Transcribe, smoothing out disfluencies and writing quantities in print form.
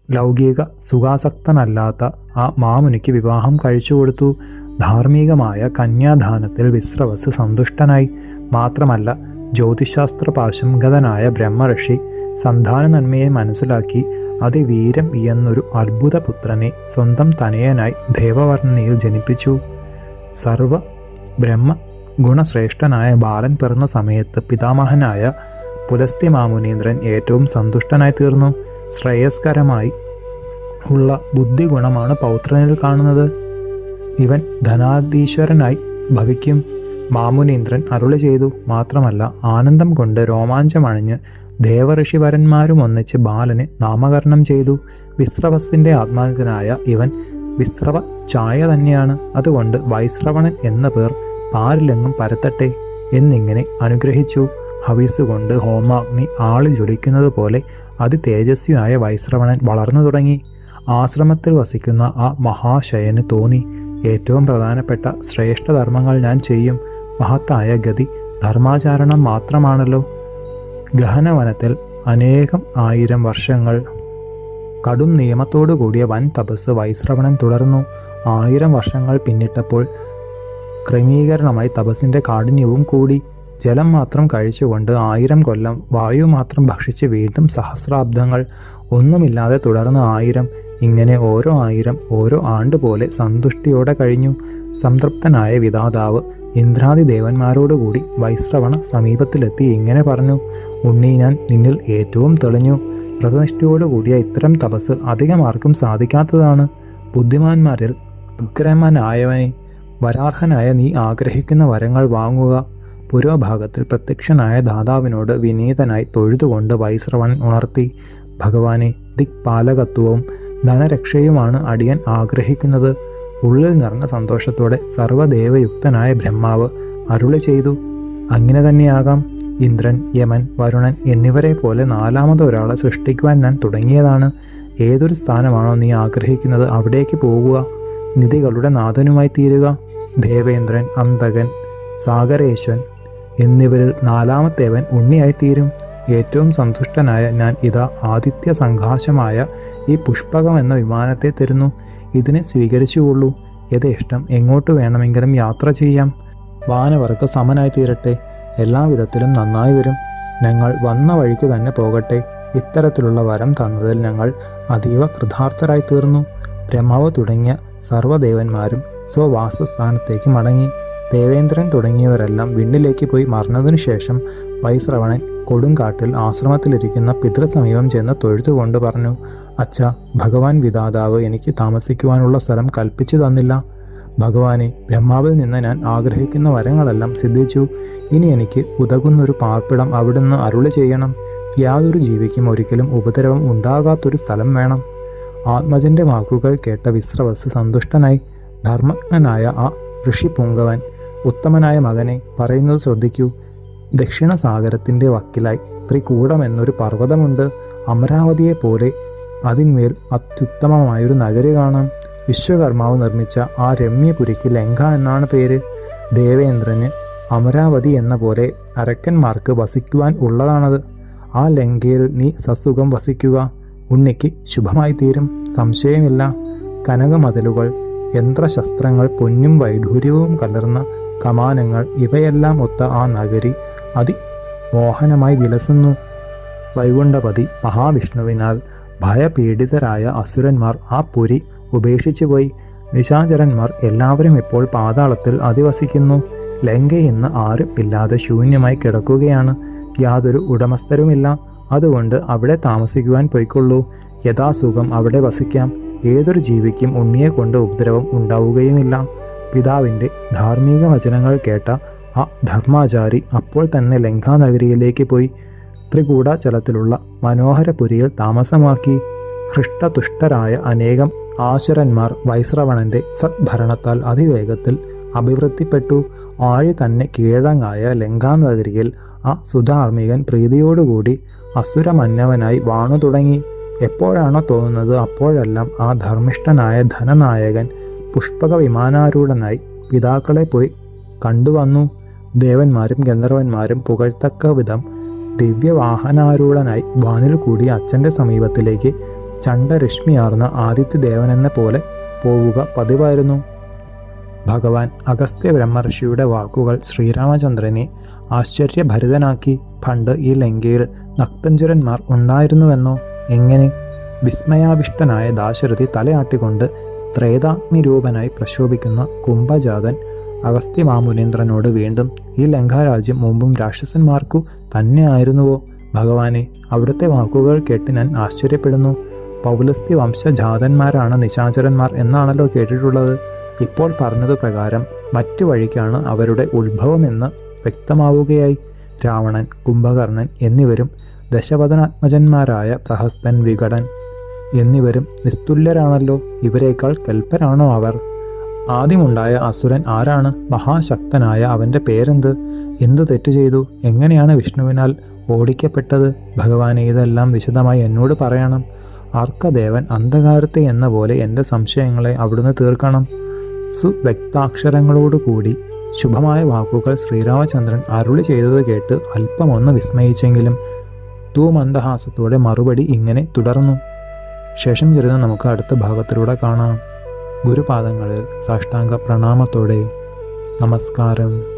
ലൗകിക സുഖാസക്തനല്ലാത്ത ആ മാമുനിക്ക് വിവാഹം കഴിച്ചു കൊടുത്തു. ധാർമ്മികമായ കന്യാദാനത്തിൽ വിശ്രവസ് സന്തുഷ്ടനായി. മാത്രമല്ല, ജ്യോതിശാസ്ത്ര പാശംഗതനായ ബ്രഹ്മർഷി സന്താന നന്മയെ മനസ്സിലാക്കി അതിവീരം എന്നൊരു അത്ഭുതപുത്രനെ സ്വന്തം തനയനായി ദേവവർണ്ണയിൽ ജനിപ്പിച്ചു. സർവ ബ്രഹ്മ ഗുണശ്രേഷ്ഠനായ ബാലൻ പിറന്ന സമയത്ത് പിതാമഹനായ പുലസ്ത്യ മാമുനീന്ദ്രൻ ഏറ്റവും സന്തുഷ്ടനായി തീർന്നു. ശ്രേയസ്കരമായി ഉള്ള ബുദ്ധിഗുണമാണ് പൗത്രനിൽ കാണുന്നത്. ഇവൻ ധനാധീശ്വരനായി ഭവിക്കും. മാമുനീന്ദ്രൻ അരുളി ചെയ്തു. മാത്രമല്ല, ആനന്ദം കൊണ്ട് രോമാഞ്ചമണിഞ്ഞ് ദേവഋഷിവരന്മാരും ഒന്നിച്ച് ബാലന് നാമകരണം ചെയ്തു. വിശ്രവസിന്റെ ആത്മാജനായ ഇവൻ വിശ്രവ ഛായ തന്നെയാണ്. അതുകൊണ്ട് വൈശ്രവണൻ എന്ന പേർ പാരിലെങ്ങും പരത്തട്ടെ എന്നിങ്ങനെ അനുഗ്രഹിച്ചു. ഹവിസ് കൊണ്ട് ഹോമാഗ്നി ആളി ജ്വലിക്കുന്നത് പോലെ അതിതേജസ്വിയായ വൈശ്രവണൻ വളർന്നു തുടങ്ങി. ആശ്രമത്തിൽ വസിക്കുന്ന ആ മഹാശയന് തോന്നി, ഏറ്റവും പ്രധാനപ്പെട്ട ശ്രേഷ്ഠധർമ്മങ്ങൾ ഞാൻ ചെയ്യും. മഹത്തായ ഗതി ധർമാചാരണം മാത്രമാണല്ലോ. ഗഹനവനത്തിൽ അനേകം ആയിരം വർഷങ്ങൾ കടും നിയമത്തോടു കൂടിയ വൻ തപസ് വൈശ്രവണൻ തുടർന്നു. 1000 വർഷങ്ങൾ പിന്നിട്ടപ്പോൾ ക്രമീകരണമായി തപസ്സിന്റെ കാഠിന്യവും കൂടി. ജലം മാത്രം കഴിച്ചുകൊണ്ട് 1000 കൊല്ലം, വായു മാത്രം ഭക്ഷിച്ച് വീണ്ടും സഹസ്രാബ്ദങ്ങൾ, ഒന്നുമില്ലാതെ തുടർന്ന് 1000. ഇങ്ങനെ ഓരോ 1000 ഓരോ ആണ്ട് പോലെ സന്തുഷ്ടിയോടെ കഴിഞ്ഞു. സംതൃപ്തനായ വിധാതാവ് ഇന്ദ്രാദി ദേവന്മാരോടുകൂടി വൈശ്രവണ സമീപത്തിലെത്തി ഇങ്ങനെ പറഞ്ഞു: ഉണ്ണി, ഞാൻ നിന്നിൽ ഏറ്റവും തെളിഞ്ഞു. വ്രതനിഷ്ഠയോടുകൂടിയ ഇത്തരം തപസ് അധികം ആർക്കും സാധിക്കാത്തതാണ്. ബുദ്ധിമാന്മാരിൽ അഗ്രമനായവനെ, വരാർഹനായ നീ ആഗ്രഹിക്കുന്ന വരങ്ങൾ വാങ്ങുക. പുരോഭാഗത്തിൽ പ്രത്യക്ഷനായ ദാതാവിനോട് വിനീതനായി തൊഴുതുകൊണ്ട് വൈശ്രവണൻ ഉണർത്തി: ഭഗവാനെ, ദിക്പാലകത്വവും ധനരക്ഷയുമാണ് അടിയൻ ആഗ്രഹിക്കുന്നത്. ഉള്ളിൽ നിറഞ്ഞ സന്തോഷത്തോടെ സർവ്വദേവയുക്തനായ ബ്രഹ്മാവ് അരുളി ചെയ്തു: അങ്ങനെ തന്നെയാകാം. ഇന്ദ്രൻ, യമൻ, വരുണൻ എന്നിവരെ പോലെ 4മത് ഒരാളെ സൃഷ്ടിക്കുവാൻ ഞാൻ തുടങ്ങിയതാണ്. ഏതൊരു സ്ഥാനമാണോ നീ ആഗ്രഹിക്കുന്നത് അവിടേക്ക് പോകുക. നിധികളുടെ നാഥനുമായി തീരുക. ദേവേന്ദ്രൻ, അന്തകൻ, സാഗരേശ്വൻ എന്നിവരിൽ 4മത്തേവൻ ഉണ്ണിയായിത്തീരും. ഏറ്റവും സന്തുഷ്ടനായ ഞാൻ ഇതാ ആദിത്യ സംഘാശമായ ഈ പുഷ്പകം എന്ന വിമാനത്തെ തരുന്നു. ഇതിനെ സ്വീകരിച്ചുകൊള്ളൂ. യഥേഷ്ടം എങ്ങോട്ട് വേണമെങ്കിലും യാത്ര ചെയ്യാം. വാനവർക്ക് സമനായി തീരട്ടെ. എല്ലാവിധത്തിലും നന്നായി വരും. ഞങ്ങൾ വന്ന വഴിക്ക് തന്നെ പോകട്ടെ. ഇത്തരത്തിലുള്ള വരം തന്നതിൽ ഞങ്ങൾ അതീവ കൃതാർത്ഥരായി തീർന്നു. ബ്രഹ്മാവ് തുടങ്ങിയ സർവ്വദേവന്മാരും സ്വവാസസ്ഥാനത്തേക്ക് മടങ്ങി. ദേവേന്ദ്രൻ തുടങ്ങിയവരെല്ലാം വിണ്ണിലേക്ക് പോയി മറഞ്ഞതിനു ശേഷം വൈശ്രവണൻ കൊടുങ്കാട്ടിൽ ആശ്രമത്തിലിരിക്കുന്ന പിതൃസമീപം ചെന്ന് തൊഴുതുകൊണ്ട് പറഞ്ഞു: അച്ഛ, ഭഗവാൻ വിധാതാവ് എനിക്ക് താമസിക്കുവാനുള്ള സ്ഥലം കൽപ്പിച്ചു തന്നില്ല. ഭഗവാനെ, ബ്രഹ്മാവിൽ നിന്ന് ഞാൻ ആഗ്രഹിക്കുന്ന വരങ്ങളെല്ലാം സിദ്ധിച്ചു. ഇനി എനിക്ക് ഉതകുന്നൊരു പാർപ്പിടം അവിടുന്ന് അരുളി ചെയ്യണം. യാതൊരു ജീവിക്കും ഒരിക്കലും ഉപദ്രവം ഉണ്ടാകാത്തൊരു സ്ഥലം വേണം. ആത്മജന്റെ വാക്കുകൾ കേട്ട വിശ്രവസ് സന്തുഷ്ടനായി. ധർമ്മജ്ഞനായ ആ ഋഷിപുങ്കവൻ: ഉത്തമനായ മകനെ, പറയുന്നത് ശ്രദ്ധിക്കൂ. ദക്ഷിണ സാഗരത്തിൻ്റെ വക്കിലായി ത്രികൂടം എന്നൊരു പർവ്വതമുണ്ട്. അമരാവതിയെ പോലെ അതിന്മേൽ അത്യുത്തമമായൊരു നഗരി കാണാം. വിശ്വകർമാവ് നിർമ്മിച്ച ആ രമ്യപുരിക്ക് ലങ്ക എന്നാണ് പേര്. ദേവേന്ദ്രന് അമരാവതി എന്ന പോലെ അരക്കന്മാർക്ക് വസിക്കുവാൻ ഉള്ളതാണത്. ആ ലങ്കയിൽ നീ സസുഖം വസിക്കുക. ഉണ്ണിക്ക് ശുഭമായി തീരും, സംശയമില്ല. കനകമതിലുകൾ, യന്ത്രശസ്ത്രങ്ങൾ, പൊന്നും വൈഡൂര്യവും കലർന്ന കമാനങ്ങൾ ഇവയെല്ലാം ഒത്ത ആ നഗരി അതിമോഹനമായി വിലസുന്നു. വൈകുണ്ഠപതി മഹാവിഷ്ണുവിനാൽ ഭയപീഡിതരായ അസുരന്മാർ ആ പുരി ഉപേക്ഷിച്ചുപോയി. നിശാചരന്മാർ എല്ലാവരും ഇപ്പോൾ പാതാളത്തിൽ അധിവസിക്കുന്നു. ലങ്ക ഇന്ന് ആരും ഇല്ലാതെ ശൂന്യമായി കിടക്കുകയാണ്. യാതൊരു ഉടമസ്ഥരുമില്ല. അതുകൊണ്ട് അവിടെ താമസിക്കുവാൻ പൊയ്ക്കൊള്ളൂ. യഥാസുഖം അവിടെ വസിക്കാം. ഏതൊരു ജീവിക്കും ഉണ്ണിയെ കൊണ്ട് ഉപദ്രവം ഉണ്ടാവുകയുമില്ല. പിതാവിൻ്റെ ധാർമ്മിക വചനങ്ങൾ കേട്ട ആ ധർമാചാരി അപ്പോൾ തന്നെ ലങ്കാനഗരിയിലേക്ക് പോയി ത്രികൂടാചലത്തിലുള്ള മനോഹരപുരിയിൽ താമസമാക്കി. ഹൃഷ്ടതുഷ്ടരായ അനേകം ആസുരന്മാർ വൈശ്രവണന്റെ സദ്ഭരണത്താൽ അതിവേഗത്തിൽ അഭിവൃദ്ധിപ്പെട്ടു. ആഴി തന്നെ കീഴടങ്ങായ ലങ്കാനഗരിയിൽ ആ സുധാർമ്മികൻ പ്രീതിയോടുകൂടി അസുരമന്നവനായി വാണു തുടങ്ങി. എപ്പോഴാണോ തോന്നുന്നത് അപ്പോഴെല്ലാം ആ ധർമ്മിഷ്ഠനായ ധനനായകൻ പുഷ്പക വിമാനാരൂഢനായി പിതാക്കളെ പോയി കണ്ടുവന്നു. ദേവന്മാരും ഗന്ധർവന്മാരും പുകഴ്ത്തക്ക വിധം ദിവ്യവാഹനാരൂഢനായി വാനിൽ കൂടി അച്ഛൻ്റെ സമീപത്തിലേക്ക് ചണ്ഡരശ്മിയാർന്ന ആദിത്യദേവനെന്ന പോലെ പോവുക പതിവായിരുന്നു. ഭഗവാൻ അഗസ്ത്യ ബ്രഹ്മർഷിയുടെ വാക്കുകൾ ശ്രീരാമചന്ദ്രനെ ആശ്ചര്യഭരിതനാക്കി. പണ്ട് ഈ ലങ്കയിൽ നക്തഞ്ചരന്മാർ ഉണ്ടായിരുന്നുവെന്നോ? എങ്ങനെ? വിസ്മയാവിഷ്ടനായ ദാശരഥി തലയാട്ടിക്കൊണ്ട് ത്രേതാഗ്നിരൂപനായി പ്രശോഭിക്കുന്ന കുംഭജാതൻ അഗസ്ത്യമാമുനീന്ദ്രനോട് വീണ്ടും, ഈ ലങ്കാരാജ്യം മുമ്പും രാക്ഷസന്മാർക്കു തന്നെയായിരുന്നുവോ? ഭഗവാനെ, അവിടുത്തെ വാക്കുകൾ കേട്ട് ഞാൻ ആശ്ചര്യപ്പെടുന്നു. പൗലസ്ത്യ വംശജാതന്മാരാണ് നിശാചരന്മാർ എന്നാണല്ലോ കേട്ടിട്ടുള്ളത്. ഇപ്പോൾ പറഞ്ഞതു പ്രകാരം മറ്റു വഴിക്കാണ് അവരുടെ ഉത്ഭവമെന്ന് വ്യക്തമാവുകയായി. രാവണൻ, കുംഭകർണൻ എന്നിവരും ദശവദനാത്മജന്മാരായ പ്രഹസ്തൻ, വികടൻ എന്നിവരും നിസ്തുല്യരാണല്ലോ. ഇവരെക്കാൾ കൽപ്പരാണോ അവർ? ആദ്യമുണ്ടായ അസുരൻ ആരാണ്? മഹാശക്തനായ അവൻ്റെ പേരെന്ത്? എന്ത് തെറ്റ് ചെയ്തു? എങ്ങനെയാണ് വിഷ്ണുവിനാൽ ഓടിക്കപ്പെട്ടത്? ഭഗവാനെ, ഇതെല്ലാം വിശദമായി എന്നോട് പറയണം. ആർക്കദേവൻ അന്ധകാരത്തെ എന്ന പോലെ എൻ്റെ സംശയങ്ങളെ അവിടുന്ന് തീർക്കണം. സുവ്യക്താക്ഷരങ്ങളോടുകൂടി ശുഭമായ വാക്കുകൾ ശ്രീരാമചന്ദ്രൻ അരുളി ചെയ്തത് കേട്ട് അല്പമൊന്ന് വിസ്മയിച്ചെങ്കിലും തൂമന്ദഹാസത്തോടെ മറുപടി ഇങ്ങനെ തുടർന്നു. ശേഷം ചരിതം നമുക്ക് അടുത്ത ഭാഗത്തിലൂടെ കാണാം. ഗുരുപാദങ്ങളിൽ സാഷ്ടാംഗ പ്രണാമത്തോടെ നമസ്കാരം.